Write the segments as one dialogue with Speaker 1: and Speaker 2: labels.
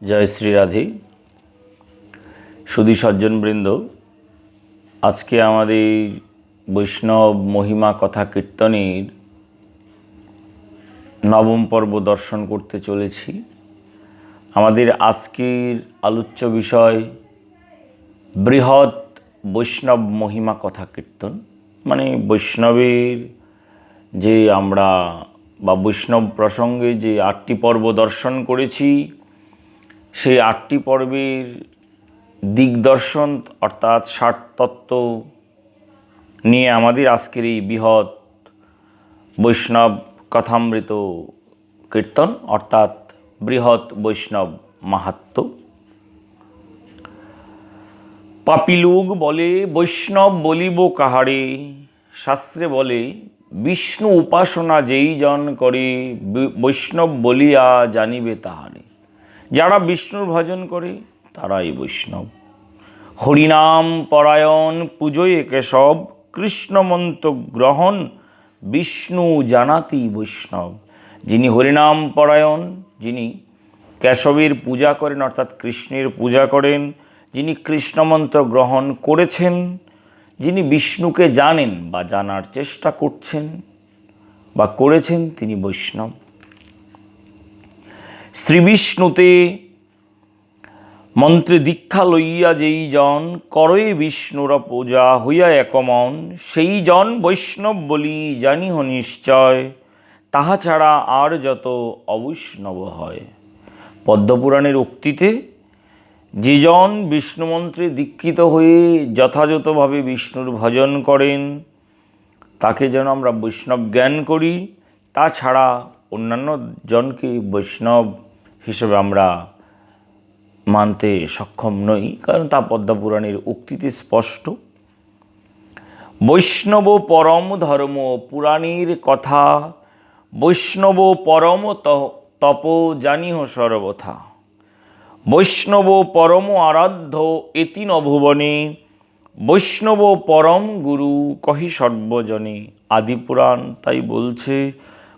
Speaker 1: জয় শ্রী রাধে। সুধী সজ্জনবৃন্দ, আজকে আমাদের বৈষ্ণব মহিমা কথা কীর্তনের নবম পর্ব দর্শন করতে চলেছি। আমাদের আজকের আলোচ্য বিষয় বৃহৎ বৈষ্ণব মহিমা কথা কীর্তন, মানে বৈষ্ণবের যে আমরা বা বৈষ্ণব প্রসঙ্গে যে 8টি পর্ব দর্শন করেছি, সেই 8টি পর্বের দিগদর্শন অর্থাৎ 60 তত্ত্ব নিয়ে আমাদের আজকের এই বৃহৎ বৈষ্ণব কথামৃত কীর্তন অর্থাৎ বৃহৎ বৈষ্ণব মাহাত্ম্য। পাপী লোক বলে বৈষ্ণব বলিব কাহারে, শাস্ত্রে বলে বিষ্ণু উপাসনা যেই জন করে বৈষ্ণব বলিয়া জানিবে তাহারে। যারা বিষ্ণুর ভজন করে তারাই বৈষ্ণব। হরিনাম পরায়ণ পূজয়ে কেশব, কৃষ্ণমন্ত্র গ্রহণ বিষ্ণু জানাতি বৈষ্ণব। যিনি হরিনাম পরায়ণ, যিনি কেশবের পূজা করেন অর্থাৎ কৃষ্ণের পূজা করেন, যিনি কৃষ্ণমন্ত্র গ্রহণ করেছেন, যিনি বিষ্ণুকে জানেন বা জানার চেষ্টা করছেন বা করেছেন, তিনি বৈষ্ণব। শ্রীবিষ্ণুতে মন্ত্রে দীক্ষা লইয়া যেই জন করে বিষ্ণুর পূজা হইয়া একমন, সেই জন বৈষ্ণব বলি জানিহ নিশ্চয়, তাহা ছাড়া আর যত অবৈষ্ণব হয়। পদ্মপুরাণের উক্তিতে যে জন বিষ্ণুমন্ত্রে দীক্ষিত হয়ে যথাযথভাবে বিষ্ণুর ভজন করেন তাকে যেন আমরা বৈষ্ণব জ্ঞান করি, তাছাড়া অন্যান্য জনকে বৈষ্ণব হিসেবে আমরা মানতে সক্ষম নই, কারণ তা পদ্মপুরাণের উক্তিতে স্পষ্ট। বৈষ্ণব পরম ধর্ম পুরাণের কথা, বৈষ্ণব পরম তপ জানিহ সর্বথা। বৈষ্ণব পরম আরাধ্য এতি নভুবনে, বৈষ্ণব পরম গুরু কহি সর্বজনে। আদিপুরাণ তাই বলছে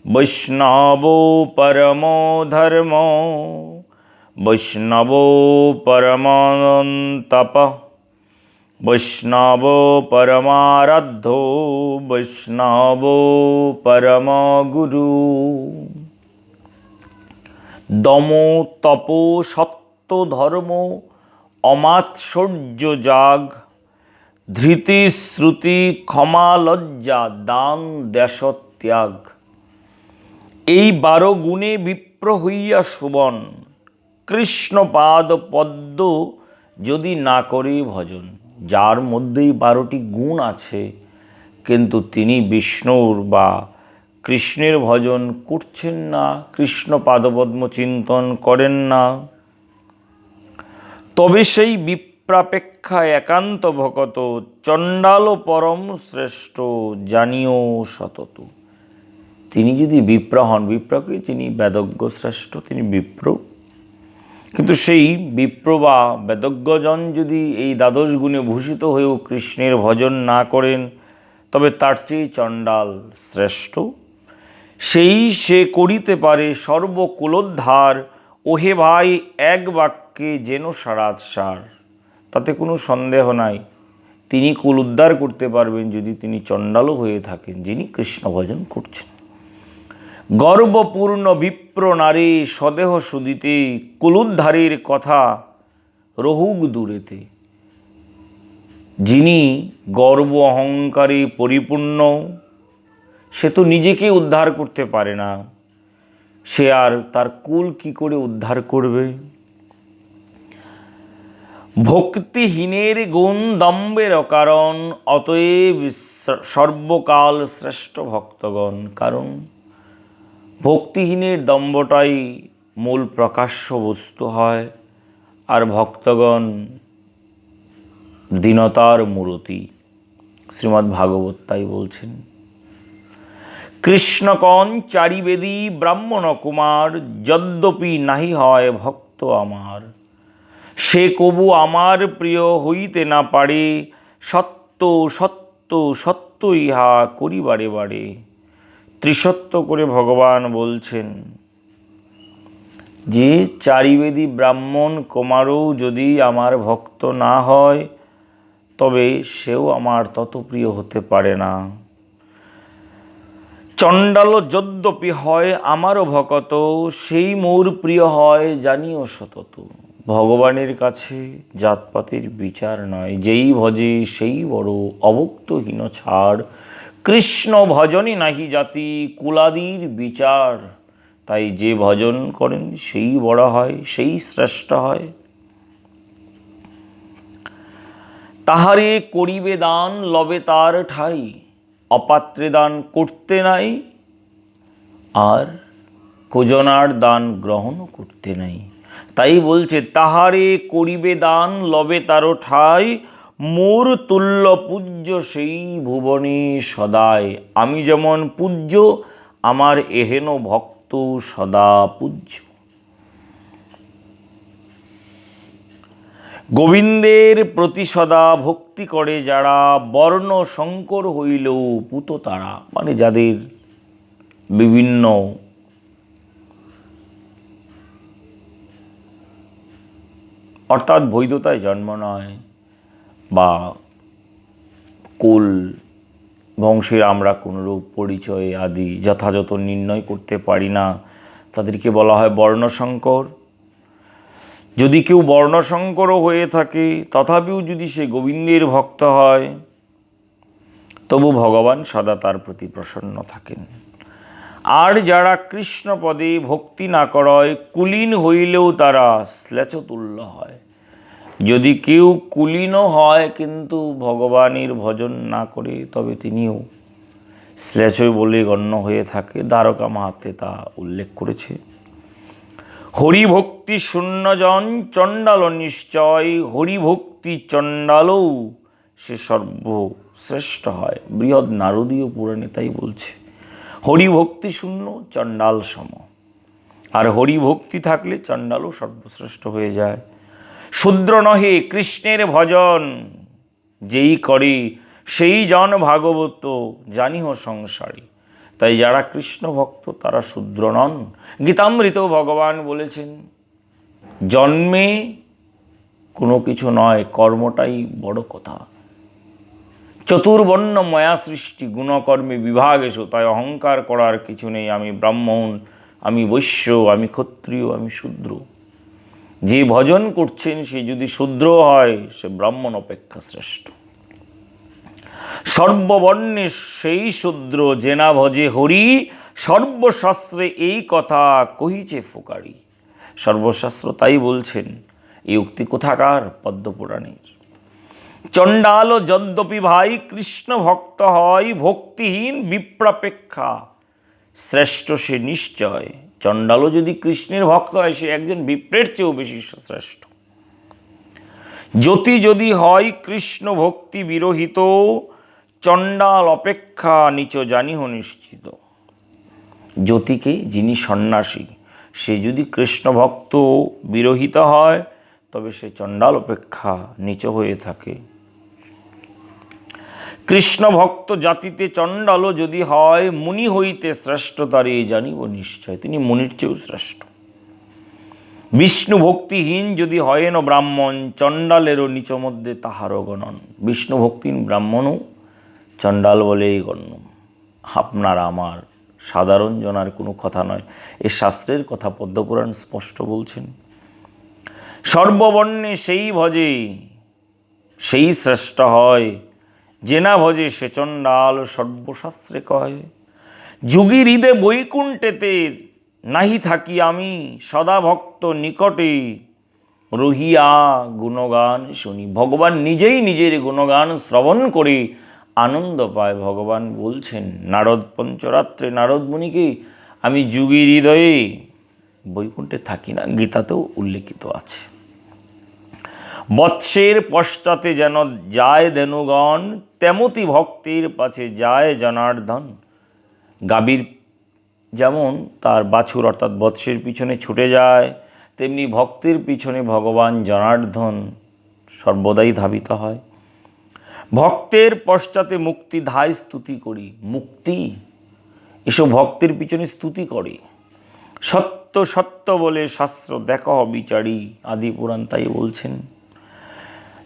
Speaker 1: বৈষ্ণব পরম ধর্ম, বৈষ্ণব পরম তপ, বৈষ্ণব পরমারাধ্য, বৈষ্ণব পরম গুরু। দম তপ সত্য ধর্ম অমাৎসর্য যাগ, ধৃতি শ্রুতি ক্ষমা লজ্জা দান দেশত্যাগ। এই 12 গুণে বিপ্র হইয়া শোভন, কৃষ্ণপাদ পদ্ম যদি না করে ভজন। যার মধ্যেই 12টি গুণ আছে কিন্তু তিনি বিষ্ণুর বা কৃষ্ণের ভজন করছেন না, কৃষ্ণ পাদপদ্ম চিন্তন করেন না, তবে সেই বিপ্রাপেক্ষা একান্ত ভকত, চণ্ডাল পরম শ্রেষ্ঠ জানিও সতত। তিনি যদি বিপ্র হন, বিপ্রকে যিনি বেদজ্ঞ শ্রেষ্ঠ তিনি বিপ্র, কিন্তু সেই বিপ্র বা বেদজ্ঞজন যদি এই 12 গুণে ভূষিত হয়েও কৃষ্ণের ভজন না করেন তবে তার চেয়ে চণ্ডাল শ্রেষ্ঠ। সেই সে করিতে পারে সর্বকুলোদ্ধার, ওহে ভাই এক বাক্যে যেন সারাত সার। তাতে কোনো সন্দেহ নাই, তিনি কুল উদ্ধার করতে পারবেন যদি তিনি চণ্ডালও হয়ে থাকেন, যিনি কৃষ্ণ ভজন করছেন। গর্বপূর্ণ বিপ্র নারী স্বদেহ সুদিতে, কুলুদ্ধারের কথা রহুক দূরেতে। যিনি গর্ব অহংকারে পরিপূর্ণ, সে তো নিজেকে উদ্ধার করতে পারে না, সে আর তার কুল কি করে উদ্ধার করবে। ভক্তিহীনের গুণ দম্বের কারণ, অতএব সর্বকাল শ্রেষ্ঠ ভক্তগণ। কারণ ভক্তিহীনের দম্ভটাই মূল প্রকাশ্য বস্তু হয়, আর ভক্তগণ দীনতার মূরতি। শ্রীমদ্ ভাগবত তাই বলছেন। কৃষ্ণকণ চারিবেদী ব্রাহ্মণ কুমার, যদ্যপি নাহি হয় ভক্ত আমার, সে কবু আমার প্রিয় হইতে না পারে, সত্য সত্য সত্য ইহা করি বারে বারে। ত্রিসত্য করে ভগবান বলছেন, যে চারিবেদী ব্রাহ্মণ কুমারও যদি আমার ভক্ত না হয় তবে সেও আমার তত প্রিয় হতে পারে না। চণ্ডাল যদ্যপি হয় আমারও ভকত, সেই মোর প্রিয় হয় জানিও সতত। ভগবানের কাছে জাতপাতের বিচার নয়, যেই ভজে সেই বড়, অভুক্তহীন ছাড়। কৃষ্ণ ভজনে নাহি জাতি কুলাদির বিচার। তাই যে ভজন করেন সেই বড় হয়, সেই শ্রেষ্ঠ হয়। তাহারে করিবে দান লবে তার ঠাই, অপাত্রে দান করতে নাই আর কুজনার দান গ্রহণ করতে নাই। তাই বলছে তাহারে করিবে দান লবে তার ঠাই, মোর তুল্য পূজ্য সেই ভুবনে সদাই। আমি যেমন পূজ্য আমার এহেন ভক্ত সদা পূজ্য। গোবিন্দের প্রতি সদা ভক্তি করে যারা, বর্ণ শঙ্কর হইলেও পুত তারা। মানে যাদের বিভিন্ন অর্থাৎ বৈধতায় জন্ম নয় বা কুল বংশের আমরা কোনরূপ পরিচয় আদি যথাযথ নির্ণয় করতে পারি না, তাদেরকে বলা হয় বর্ণশঙ্কর। যদি কেউ বর্ণশঙ্করও হয়ে থাকে তথাপিও যদি সে গোবিন্দের ভক্ত হয় তবু ভগবান সদা তার প্রতি প্রসন্ন থাকেন। আর যারা কৃষ্ণ পদে ভক্তি না করয় কুলীন হইলেও তারা শ্লেষতুল্য হয়। যদি কেউ কুলীনও হয় কিন্তু ভগবানের ভজন না করে তবে তিনিও শ্লেষ বলে গণ্য হয়ে থাকে। দ্বারকা মাহাত্ম্যে তা উল্লেখ করেছে। হরিভক্তি শূন্যজন চণ্ডাল নিশ্চয়, হরিভক্তি চণ্ডালও সে সর্বশ্রেষ্ঠ হয়। বৃহৎ নারদীয় পুরাণে তাই বলছে, হরিভক্তি শূন্য চণ্ডাল সম। আর হরিভক্তি থাকলে চণ্ডালও সর্বশ্রেষ্ঠ হয়ে যায়। শূদ্র নহে কৃষ্ণের ভজন যেই করে, সেই জন ভাগবত জানিহ সংসারী। তাই যারা কৃষ্ণ ভক্ত তারা শূদ্র নন। গীতামৃত ভগবান বলেছেন জন্মে কোনো কিছু নয়, কর্মটাই বড় কথা। চতুর্বর্ণ মায়া সৃষ্টি গুণকর্মে বিভাগ এসো, তাই অহংকার করার কিছু নেই। আমি ব্রাহ্মণ, আমি বৈশ্য, আমি ক্ষত্রিয়, আমি শূদ্র। যে ভজন করছেন সে যদি শূদ্র হয় সে ব্রাহ্মণ অপেক্ষা শ্রেষ্ঠ। সর্ববর্ণে সেই শূদ্র জেনা ভজে হরি, সর্বশাস্ত্রে এই কথা কহিছে ফোকারি। সর্বশাস্ত্র তাই বলছেন। এই উক্তি কোথাকার? পদ্মপুরাণের। চণ্ডাল যদ্যপি ভাই কৃষ্ণ ভক্ত হয়, ভক্তিহীন বিপ্রাপেক্ষা শ্রেষ্ঠ সে নিশ্চয়। চণ্ডালও যদি কৃষ্ণের ভক্ত হয় সে একজন বিপ্রের চেয়েও বেশি শ্রেষ্ঠ। যতি যদি হয় কৃষ্ণ ভক্তি বিরহিত, চণ্ডাল অপেক্ষা নিচ জানিহ নিশ্চিত। যতিকে যিনি সন্ন্যাসী সে যদি কৃষ্ণ ভক্ত বিরহিত হয় তবে সে চণ্ডাল অপেক্ষা নিচ হয়ে থাকে। কৃষ্ণ ভক্ত জাতিতে চণ্ডালও যদি হয়, মুনি হইতে শ্রেষ্ঠ তারে জানিব নিশ্চয়। তিনি মুনির চেয়েও শ্রেষ্ঠ। বিষ্ণু ভক্তিহীন যদি হয়েন ব্রাহ্মণ, চণ্ডালেরও নিচ মধ্যে তাহারও গণন। বিষ্ণু ভক্তিহীন ব্রাহ্মণও চণ্ডাল বলেই গণ্য। আপনার আমার সাধারণ জনার কোনো কথা নয়, এ শাস্ত্রের কথা পদ্মপুরাণ স্পষ্ট বলছেন। সর্ববর্ণে সেই ভজে সেই শ্রেষ্ঠ হয়, যে না ভজে সে চণ্ডাল সর্বশাস্ত্রে কয়। যুগী হৃদে বৈকুণ্ঠেতে নাহি থাকি আমি, সদা ভক্ত নিকটে রহিয়া গুণগান শুনি। ভগবান নিজেই নিজের গুণগান শ্রবণ করে আনন্দ পায়। ভগবান বলছেন নারদ পঞ্চরাত্রে নারদ মুনিকে, আমি যুগী হৃদয়ে বৈকুণ্ঠে থাকি না। গীতাতেও উল্লেখিত আছে। বৎসের পশ্চাতে যেন যায় ধেনুগণ, তেমতি ভক্তের পাছে যায় জনার্দন। গাভীর যেমন তার বাছুর অর্থাৎ বৎসের পিছনে ছুটে যায়, তেমনি ভক্তের পিছনে ভগবান জনার্দন সর্বদাই ধাবিত হয়। ভক্তের পশ্চাতে মুক্তি ধায় স্তুতি করি। মুক্তি এসব ভক্তের পিছনে স্তুতি করে। সত্য সত্য সত্য বলে শাস্ত্র দেখ বিচারি, আদি পুরাণ তাই বলছেন।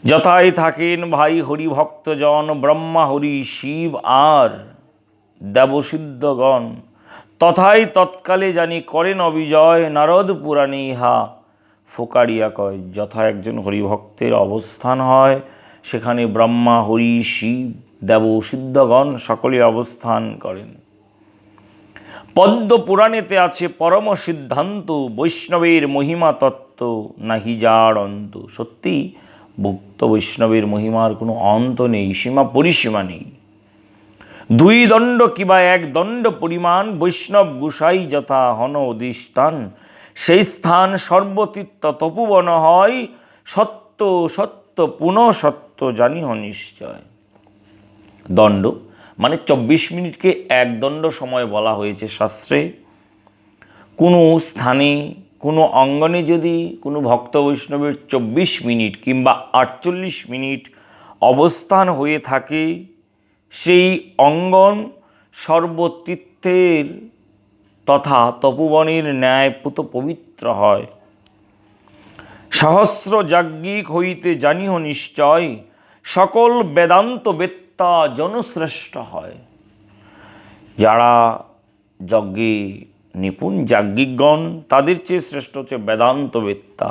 Speaker 1: যথায় থাকেন ভাই হরিভক্তজন, ব্রহ্মা হরি শিব আর দেবসিদ্ধগণ, তথায় তৎকালে জানি করেন অবিজয়, নারদ পুরাণে ইহা ফোকারিয়া কয়। যথা একজন হরিভক্তের অবস্থান হয়, সেখানে ব্রহ্মা হরি শিব দেবসিদ্ধগণ সকলে অবস্থান করেন। পদ্ম পুরাণেতে আছে পরম সিদ্ধান্ত, বৈষ্ণবের মহিমা তত্ত্ব নাহি যার অন্ত। সত্যি ভক্ত বৈষ্ণবের মহিমার কোনো অন্ত নেই, সীমা পরিসীমা নেই। দুই দণ্ড কিবা এক দণ্ড পরিমাণ, বৈষ্ণব গোসাই যথা হন অধিষ্ঠান। সেই স্থান সর্বতীর্থ তপুবন হয়, সত্য সত্য পুনঃ সত্য জানিহ নিশ্চয়। দণ্ড মানে 24 মিনিটকে এক দণ্ড সময় বলা হয়েছে শাস্ত্রে। কোনো স্থানে কোনো অঙ্গনে যদি কোনো ভক্ত বৈষ্ণবের 24 মিনিট কিংবা 48 মিনিট অবস্থান হয়ে থাকে, সেই অঙ্গন সর্বতীর্থের তথা তপোবনের ন্যায় পুত পবিত্র হয়। সহস্র যাজ্ঞিক হইতে জানিহ নিশ্চয়, সকল বেদান্ত বেত্তা জনশ্রেষ্ঠ হয়। যারা যজ্ঞে নিপুণ যাজ্ঞিকগণ, তাদের চেয়ে শ্রেষ্ঠ হচ্ছে বেদান্ত বেত্তা।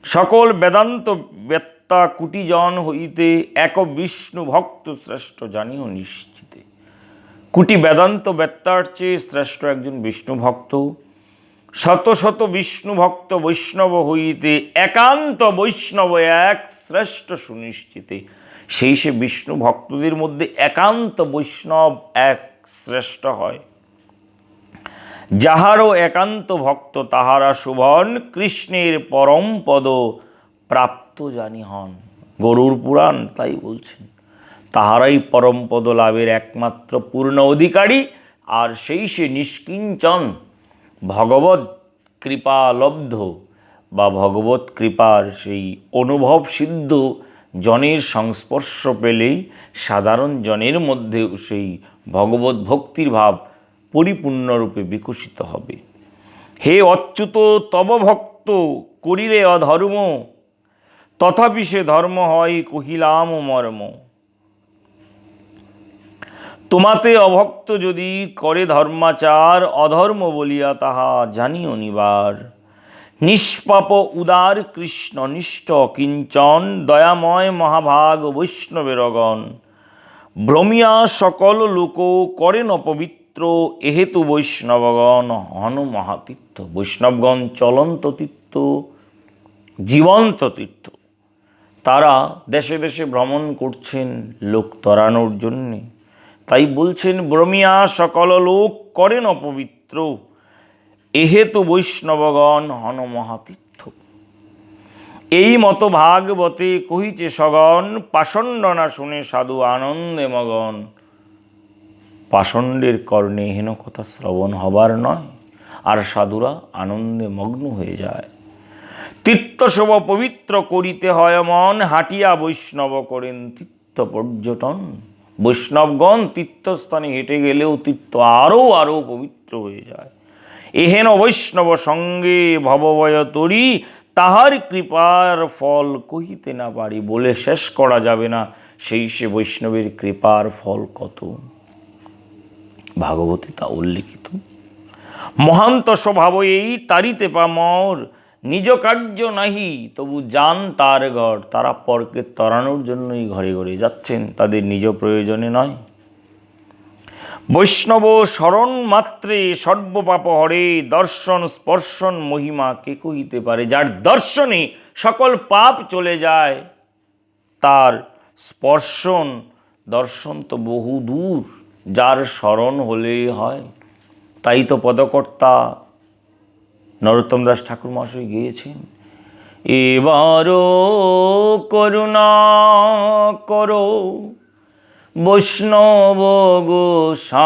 Speaker 1: সকল বেদান্ত বেত্তা কুটিজন হইতে এক বিষ্ণু ভক্ত শ্রেষ্ঠ জানিহ নিশ্চিতে। কুটি বেদান্ত বেত্তার চেয়ে শ্রেষ্ঠ একজন বিষ্ণু ভক্ত। শত শত বিষ্ণু ভক্ত বৈষ্ণব হইতে একান্ত বৈষ্ণব এক শ্রেষ্ঠ সুনিশ্চিতে। সেই সে বিষ্ণু ভক্তদের মধ্যে একান্ত বৈষ্ণব এক শ্রেষ্ঠ হয়। যাহারও একান্ত ভক্ত তাহারা শুভন, কৃষ্ণের পরম পদ প্রাপ্ত জানি হন। গরুড় পুরাণ তাই বলছেন, তাহারাই পরম পদ লাভের একমাত্র পূর্ণ অধিকারী। আর সেই সে নিষ্কিঞ্চন ভগবৎ কৃপালব্ধ বা ভগবৎ কৃপার সেই অনুভব সিদ্ধ জনের সংস্পর্শ পেলেই সাধারণ জনের মধ্যেও সেই ভগবত ভক্তির ভাব পরিপূর্ণরূপে বিকশিত হবে। হে অচ্যুত তব ভক্ত করিলে অধর্ম, তথাপি সে ধর্ম হয় কহিলাম মর্ম। তোমাতে অভক্ত যদি করে ধর্মাচার, অধর্ম বলিয়া তাহা জানিও নিবার। নিষ্পাপ উদার কৃষ্ণ নিষ্ঠ কিঞ্চন, দয়াময় মহাভাগ বৈষ্ণবেরগণ। ভ্রমিয়া সকল লোক করেন অপবিত্র, এহেতু বৈষ্ণবগণ হন মহাতীর্থ। বৈষ্ণবগণ চলন্ত তীর্থ, জীবন্ত তীর্থ। তারা দেশে দেশে ভ্রমণ করছেন লোক তরানোর জন্যে। তাই বলছেন ভ্রমিয়া সকল লোক করেন অপবিত্র, এহেতু বৈষ্ণবগণ হন মহাতীর্থ। এই মতো ভাগবতে কহিছে সগণ, পাষণ্ড না শুনে সাধু আনন্দে মগন। পাষণ্ডের কর্ণে হেন কথা শ্রবণ হবার নয়, আর সাধুরা আনন্দে মগ্ন হয়ে যায়। তীর্থশোভ পবিত্র করিতে হয় মন, হাঁটিয়া বৈষ্ণব করেন তীর্থ পর্যটন। বৈষ্ণবগণ তীর্থস্থানে হেঁটে গেলেও তীর্থ আরও আরও পবিত্র হয়ে যায়। এহেন বৈষ্ণব সঙ্গে ভবভয় তরি, তাহার কৃপার ফল কহিতে না পারি। বলে শেষ করা যাবে না সেই সে বৈষ্ণবের কৃপার ফল কত। ভাগবতে তা উল্লিখিত। মহান্ত স্বভাব এই তারিতে পামর, নিজ কার্য নাহি তবু যান তার ঘর। তারা পরকে তরানোর জন্যই ঘরে ঘরে যাচ্ছেন, তাদের নিজ প্রয়োজনে নয়। বৈষ্ণব শরণ মাত্রে সর্বপাপ হরে, দর্শন স্পর্শন মহিমা কে কহিতে পারে। যার দর্শনে সকল পাপ চলে যায়, তার স্পর্শন দর্শন তো বহু দূর, যার শরণ হলেই হয়। তাই তো পদকর্তা নরোত্তম দাস ঠাকুর মহাশয় গিয়েছেন, এবারও করুণা করো বৈষ্ণব গোসাই,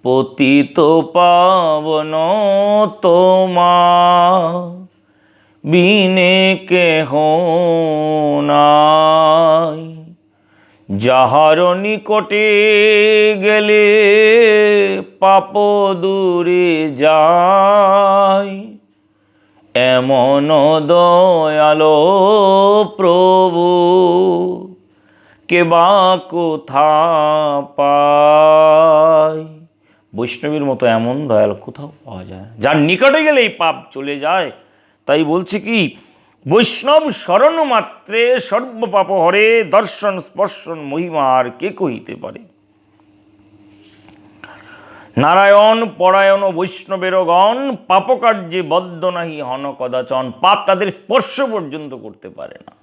Speaker 1: পতিত পাবন তোমার বিনে কেহ নাই। যাহার নিকটে গেলে পাপ দূরে যায়, এমন দয়ালো প্রভু কে বা কোথা পায়। বৈষ্ণবীর মতো এমন দয়াল কোথাও পাওয়া যায় না, যার নিকটে গেলে এই পাপ চলে যায়। তাই বলছে কি, বৈষ্ণব শরণ মাত্রে সর্বপাপ হরে, দর্শন স্পর্শন মহিমার কে কহিতে পারে। নারায়ণ পরায়ণ বৈষ্ণবের গণ, পাপকার্যে বদ্ধ নাহি হন কদাচন। পাপ তাদের স্পর্শ পর্যন্ত করতে পারে না।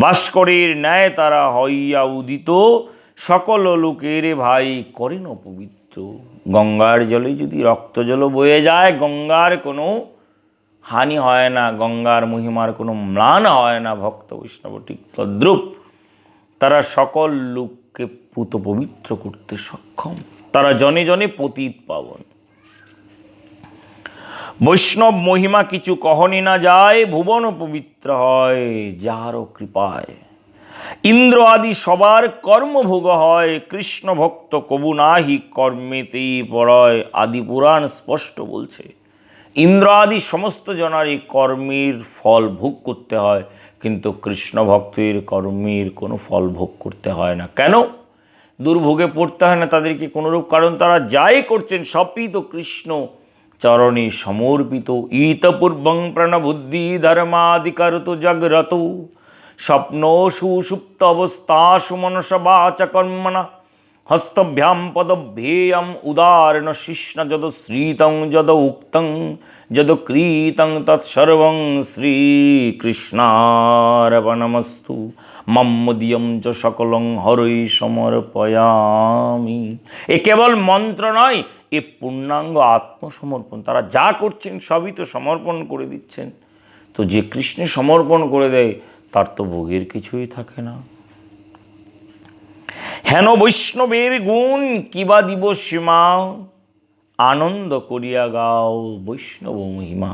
Speaker 1: ভাস্করের ন্যায় তারা হইয়া উদিত, সকল লোকের ভাই করেন অপবিত্র। গঙ্গার জলে যদি রক্ত জল বয়ে যায়, গঙ্গার কোনো হানি হয় না, গঙ্গার মহিমার কোনো ম্লান হয় না। ভক্ত বৈষ্ণব ঠিক তদ্রূপ, তারা সকল লোককে পুত পবিত্র করতে সক্ষম। তারা জনে জনে পতিত পাবন। বৈষ্ণব মহিমা কিছু কহনি না যায়, ভুবন পবিত্র হয় যাহারও কৃপায়। ইন্দ্র আদি সবার কর্মভোগ হয়, কৃষ্ণ ভক্ত কবু নাহি কর্মেতেই পড়য়। আদি পুরাণ স্পষ্ট বলছে, ইন্দ্র আদি সমস্ত জনারই কর্মের ফল ভোগ করতে হয়, কিন্তু কৃষ্ণ ভক্তের কর্মের কোনো ফল ভোগ করতে হয় না। কেন দুর্ভোগে পড়তে হয় না তাদেরকে কোনোরূপ? কারণ তারা যাই করছেন সবই তো কৃষ্ণ চরণে সমর্পিত। ইতপূর্বং প্রণবুদ্ধি ধর্মাদিকরত জাগ্রত, স্বপ্ন সুষুপ্ত অবস্থাসু মনস বাচা কর্মণা, হস্তভ্যাম পদভ্যেয়ম উদাহরণ শিষ্ণ যদ শ্রীতং যদ উক্তং যদ কৃতং তৎসর্বং শ্রীকৃষ্ণার্পণমস্তু। মম্মদীয়ম চ সকলং হরৈ সমর্পয়ামি। এ কেবল মন্ত্র নয়, এ পূর্ণাঙ্গ আত্মসমর্পণ। তারা যা করছেন সবই তো সমর্পণ করে দিচ্ছেন। তো যে কৃষ্ণে সমর্পণ করে দেয় তার তো ভোগের কিছুই থাকে না। হেন বৈষ্ণবের গুণ কিবা দিব সীমা, আনন্দ করিয়া গাও বৈষ্ণব মহিমা।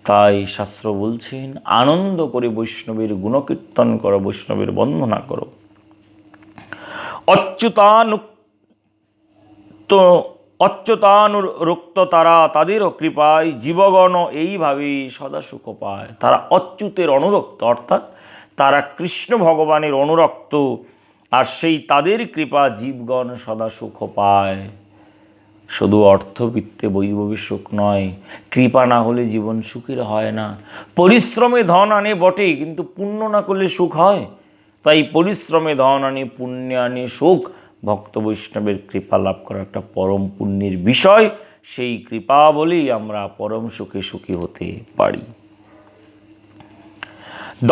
Speaker 1: তাই শাস্ত্র বলছেন, আনন্দ করে বৈষ্ণবের গুণকীর্তন করো, বৈষ্ণবের বন্দনা করো। অচ্যুতানুরক্ত তারা, তাদেরও কৃপায় জীবগণ এইভাবে সদা সুখ পায়। তারা অচ্যুতের অনুরক্ত, অর্থাৎ তারা কৃষ্ণ ভগবানের অনুরক্ত, আর সেই তাদের কৃপা জীবগণ সদা সুখ পায়। শুধু অর্থবিত্তে বৈভবী সুখ নয়, কৃপা না হলে জীবন সুখের হয় না। পরিশ্রমে ধন আনে বটে, কিন্তু পুণ্য না করলে সুখ হয়? তাই পরিশ্রমে ধন আনে, পুণ্যে আনে সুখ। ভক্ত বৈষ্ণবের কৃপা লাভ করা একটা পরম পুণ্যের বিষয়। সেই কৃপা বলেই আমরা পরম সুখে সুখী হতে পারি।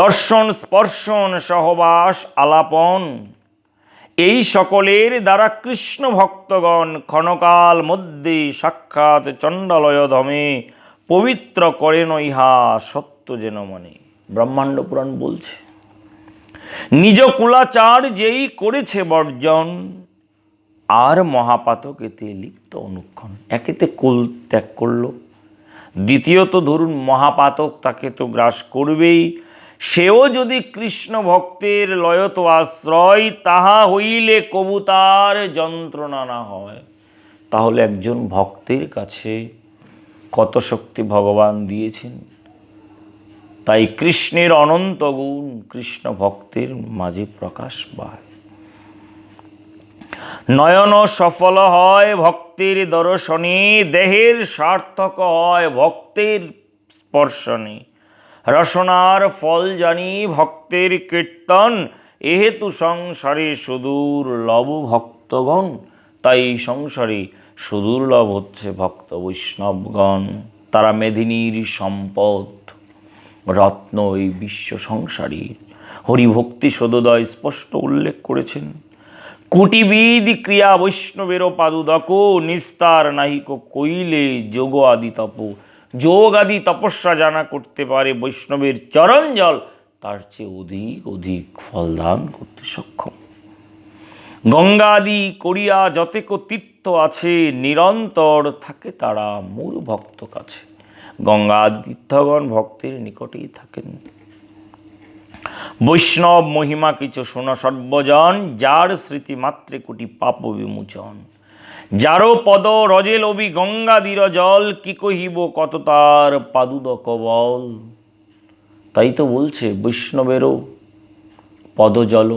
Speaker 1: দর্শন স্পর্শন সহবাস আলাপন, এই সকলের দ্বারা কৃষ্ণ ভক্তগণ ক্ষণকাল মধ্যে সাক্ষাৎ চণ্ডালয় ধামে পবিত্র করেন ইহা সত্য যেন মনে। ব্রহ্মাণ্ড পুরাণ বলছে, নিজ কুলাচার যেই করেছে বর্জন, আর মহাপাতক এতে লিপ্ত অনুক্ষণ। একেতে কুল ত্যাগ করল, দ্বিতীয়ত ধরুন মহাপাতক তাকে তো গ্রাস করবেই। সেও যদি কৃষ্ণ ভক্তের লয়ত আশ্রয়, তাহা হইলে কবু তার যন্ত্রণা না হয়। তাহলে একজন ভক্তের কাছে কত শক্তি ভগবান দিয়েছেন। তাই কৃষ্ণের অনন্ত গুণ কৃষ্ণ ভক্তের মাঝে প্রকাশ পায়। নয়ন সফল হয় ভক্তের দর্শনে, দেহের সার্থক হয় ভক্তের স্পর্শনে। রসনার ফল জানি ভক্তের কীর্তন, এহেতু সংসারে সুদুর্লভ ভক্তগণ। তাই সংসারে সুদুর্লভ হচ্ছে ভক্ত বৈষ্ণবগণ। তারা মেদিনীর সম্পদ, রত্ন এই বিশ্ব সংসারী। হরিভক্তি সদোদয় স্পষ্ট উল্লেখ করেছেন। কোটিবিদ ক্রিয়া বৈষ্ণবেরও পাদুদক, নিস্তার নাহিক কইলে যোগ আদি তপ। যোগ আদি তপস্যা জানা করতে পারে বৈষ্ণবের চরণ জল, তার চেয়ে অধিক অধিক ফলদান করতে সক্ষম। গঙ্গা আদি করিয়া যতেক তীর্থ আছে, নিরন্তর থাকে তারা মোর ভক্ত কাছে। গঙ্গা তীর্থগণ ভক্তের নিকটেই থাকেন। বৈষ্ণব মহিমা কিছু শোন সর্বজন, যার স্মৃতি মাত্রে কোটি পাপ বিমোচন। যারো পদ রজে লবি গঙ্গাধীর জল, কি কহিব কত তার পাদুদক বল। তাই তো বলছে বৈষ্ণবেরও পদজল,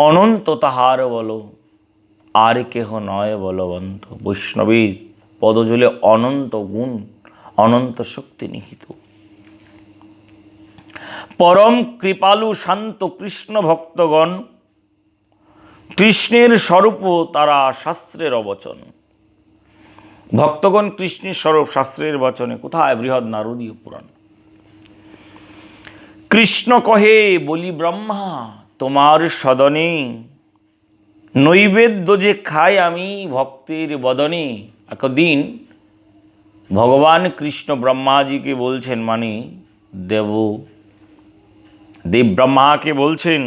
Speaker 1: অনন্ত তাহার বল, আর কেহ নয় বলবন্ত। বৈষ্ণবের পদজলে অনন্ত গুণ, অনন্ত শক্তি নিহিত। পরম কৃপালু শান্ত কৃষ্ণ ভক্তগণ, কৃষ্ণের স্বরূপ তারা শাস্ত্রের অবচন। ভক্তগণ কৃষ্ণের স্বরূপ শাস্ত্রের বচনে কোথায়? বৃহৎ নারদীয় পুরাণ। কৃষ্ণ কহে বলি ব্রহ্মা তোমার সদনে, নৈবেদ্য যে খাই আমি ভক্তের বদনে। একদিন ভগবান কৃষ্ণ ব্রহ্মাজিকে বলছেন, মানে দেব ব্রহ্মাকে বলছেন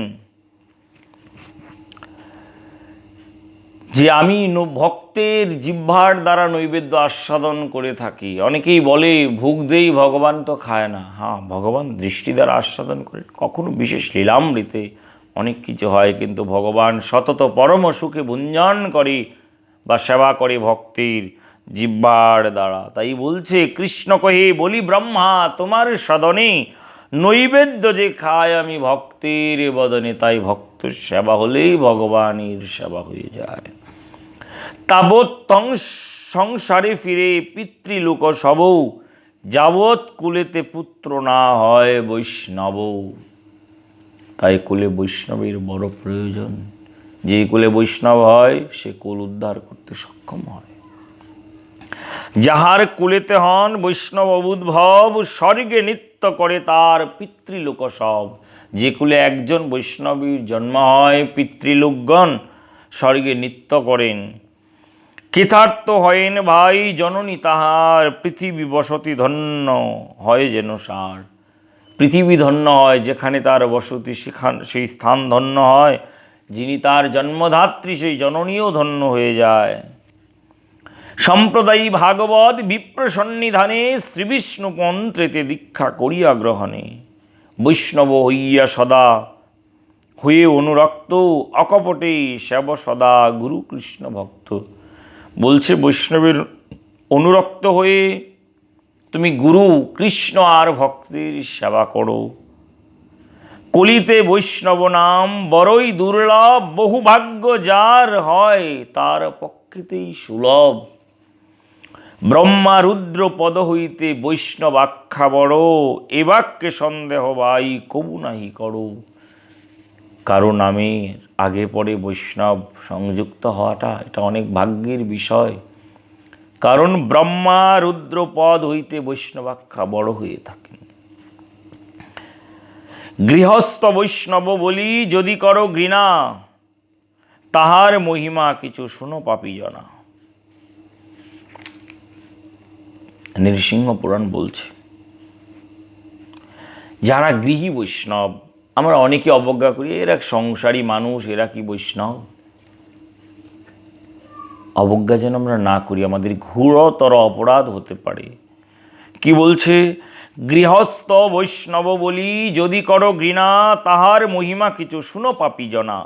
Speaker 1: যে আমি ভক্তের জিহ্বার দ্বারা নৈবেদ্য আস্বাদন করে থাকি। অনেকেই বলে ভোগ দেই, ভগবান তো খায় না। হ্যাঁ, ভগবান দৃষ্টি দ্বারা আস্বাদন করে, কখনো বিশেষ লীলামৃতে অনেক কিছু হয়, কিন্তু ভগবান সতত পরম সুখে ভুঞ্জন করে বা সেবা করে ভক্তির জিহ্বার দ্বারা। তাই বলছে কৃষ্ণ কহে বলি ব্রহ্মা তোমার সদনে, নৈবেদ্য যে খায় আমি ভক্তের বদনে। তাই ভক্তের সেবা হলেই ভগবানের সেবা হয়ে যায়। তাবৎ সংসারে ফিরে পিতৃলোক সব, যাবৎ কুলেতে পুত্র না হয় বৈষ্ণব। তাই কুলে বৈষ্ণবের বড় প্রয়োজন। যে কুলে বৈষ্ণব হয় সে কুল উদ্ধার করতে সক্ষম হয়। যাহার কুলেতে হন বৈষ্ণব উদ্ভব, স্বর্গে নিত্য করে তার পিতৃলোক সব। যে কুলে একজন বৈষ্ণবীর জন্ম হয়, পিতৃলোকগণ স্বর্গে নিত্য করেন। কৃতার্থ হয়েন ভাই জননী তাহার, পৃথিবী বসতি ধন্য হয় যেন সার। পৃথিবী ধন্য হয় যেখানে তার বসতি, সেই স্থান ধন্য হয়। যিনি তার জন্মধাত্রী সেই জননীও ধন্য হয়ে যায়। সম্প্রদায়ী ভাগবত বিপ্র সন্নিধানে, শ্রীবিষ্ণু মন্ত্রেতে দীক্ষা করিয়া গ্রহণে। বৈষ্ণব হইয়া সদা হয়ে অনুরক্ত, অকপটে সেব সদা গুরু কৃষ্ণ ভক্ত। বলছে বৈষ্ণবের অনুরক্ত হয়ে তুমি গুরু কৃষ্ণ আর ভক্তের সেবা করো। কলিতে বৈষ্ণব নাম বড়ই দুর্লভ, বহু ভাগ্য যার হয় তার পক্ষেতেই সুলভ। ব্রহ্মা রুদ্র পদ হইতে বৈষ্ণব আখ্যা বড়, এ বাক্যে সন্দেহ ভাই কবু নাহি করো। কারো নামের আগে পরে বৈষ্ণব সংযুক্ত হওয়াটা এটা অনেক ভাগ্যের বিষয়। কারণ ব্রহ্মা রুদ্র পদ হইতে বৈষ্ণবাখ্যা বড় হয়ে থাকে। গৃহস্থ বৈষ্ণব বলি যদি করো ঘৃণা, তাহার মহিমা কিছু শুনো পাপী জনা। নৃসিংহ পুরাণ বলছে যারা গৃহী বৈষ্ণব, আমরা অনেকে অবজ্ঞা করি, এরা সংসারী মানুষ, এরা কি বৈষ্ণব? অবজ্ঞা যেন আমরা না করি, আমাদের ঘোরতর অপরাধ হতে পারে। কি বলছে? গৃহস্থ বৈষ্ণব বলি যদি করো ঘৃণা, তাহার মহিমা কিছু শুনো পাপী জনা।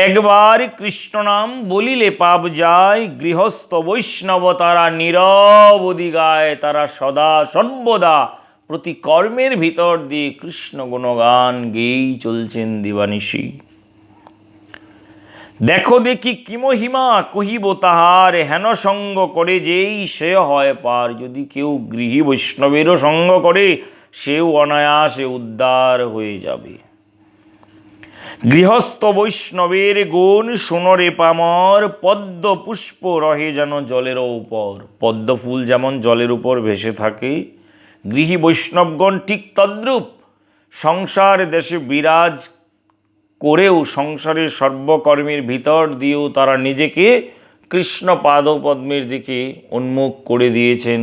Speaker 1: একবার কৃষ্ণ নাম বলিলে পাপ যায়, গৃহস্থ বৈষ্ণব তারা নীরবধি গায়। তারা সদা সর্বদা প্রতি কর্মের ভিতর দিয়ে কৃষ্ণ গুণগান গেয়েই চলছেন দিবানিশি। দেখো দেখি কি মহিমা কহিব তাহার, হেন সঙ্গ করে যেই সে হয় পার। যদি কেউ গৃহী বৈষ্ণবেরও সঙ্গ করে, সেও অনায়াসে উদ্ধার হয়ে যাবে। গৃহস্থ বৈষ্ণবের গুণ সোনরে পামর, পদ্ম পুষ্প রহে যেন জলের উপর। পদ্ম ফুল যেমন জলের উপর ভেসে থাকে, গৃহী বৈষ্ণবগণ ঠিক তদ্রূপ সংসার দেশে বিরাজ করেও সংসারের সর্বকর্মের ভিতর দিয়েও তারা নিজেকে কৃষ্ণ পাদপদ্মের দিকে উন্মুখ করে দিয়েছেন।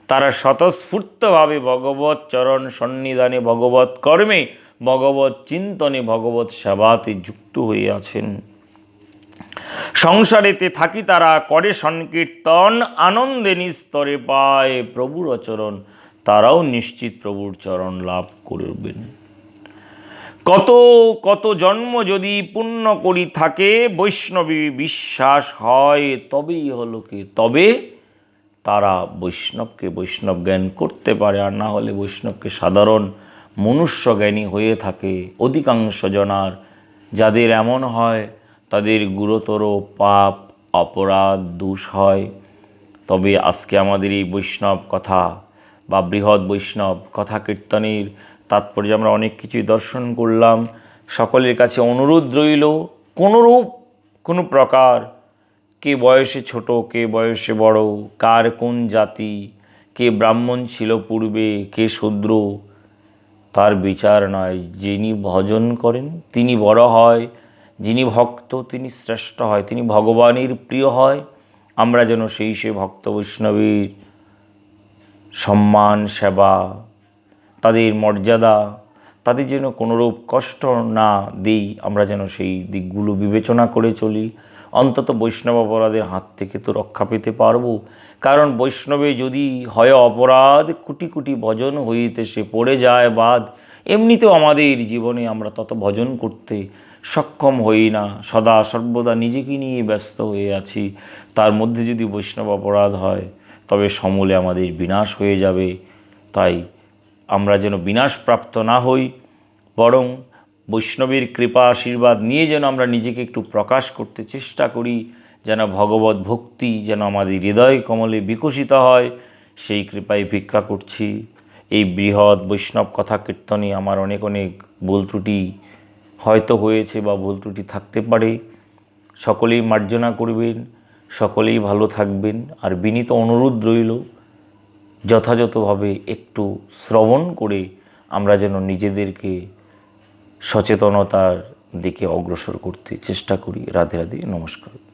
Speaker 1: তারা স্বতঃস্ফূর্তভাবে ভগবৎ চরণ সন্নিধানে, ভগবৎ কর্মে, ভগবৎ চিন্তনে, ভগবৎ সেবাতে যুক্ত হয়ে আছেন। সংসারেতে থাকি তারা করে সংকীর্তন, আনন্দে নিস্তরে পায় প্রভুর আচরণ। তারাও নিশ্চিত প্রভুর চরণ লাভ করবেন। কত কত জন্ম যদি পুণ্য করি থাকে, বৈষ্ণবী বিশ্বাস হয় তবেই হলো কি, তবে তারা বৈষ্ণবকে বৈষ্ণব জ্ঞান করতে পারে, আর না হলে বৈষ্ণবকে সাধারণ মনুষ্য জ্ঞানী হয়ে থাকে অধিকাংশ জনার। যাদের এমন হয় তাদের গুরুতর পাপ অপরাধ দোষ হয়। তবে আজকে আমাদের এই বৈষ্ণব কথা বা বৃহৎ বৈষ্ণব কথা কীর্তনের তাৎপর্য আমরা অনেক কিছুই দর্শন করলাম। সকলের কাছে অনুরোধ রইল, কোনোরূপ কোনো প্রকার, কে বয়সে ছোট, কে বয়সে বড়, কার কোন জাতি, কে ব্রাহ্মণ ছিল পূর্বে, কে শূদ্র, তার বিচার নয়। যিনি ভজন করেন তিনি বড় হয়, যিনি ভক্ত তিনি শ্রেষ্ঠ হয়, তিনি ভগবানের প্রিয় হয়। আমরা যেন সেই সে ভক্ত বৈষ্ণবীর সম্মান সেবা, তাদের মর্যাদা, তাদের যেন কোনোরূপ কষ্ট না দিই, আমরা যেন সেই দিকগুলো বিবেচনা করে চলি। অন্তত বৈষ্ণব অপরাধের হাত থেকে তো রক্ষা পেতে পারবো। কারণ বৈষ্ণবে যদি হয় অপরাধ, কোটি কোটি ভজন হইতে সে পড়ে যায় বাদ। এমনিতেও আমাদের জীবনে আমরা তত ভজন করতে সক্ষম হই না, সদা সর্বদা নিজেকে নিয়ে ব্যস্ত হয়ে আছি। তার মধ্যে যদি বৈষ্ণব অপরাধ হয় তবে সমূলে আমাদের বিনাশ হয়ে যাবে। তাই আমরা যেন বিনাশপ্রাপ্ত না হই, বরং বৈষ্ণবের কৃপা আশীর্বাদ নিয়ে যেন আমরা নিজেকে একটু প্রকাশ করতে চেষ্টা করি, যেন ভগবত ভক্তি যেন আমাদের হৃদয় কমলে বিকশিত হয়, সেই কৃপায় ভিক্ষা করছি। এই বৃহৎ বৈষ্ণব কথা কীর্তনে আমার অনেক অনেক ভুল ত্রুটি হয়তো হয়েছে বা ভুল ত্রুটি থাকতে পারে। সকলেই মার্জনা করবেন, সকলেই ভালো থাকবেন। আর বিনীত অনুরোধ রইল, যথাযথভাবে একটু শ্রবণ করে আমরা যেন নিজেদেরকে সচেতনতার দিকে অগ্রসর করতে চেষ্টা করি। রাধে রাধে, নমস্কার।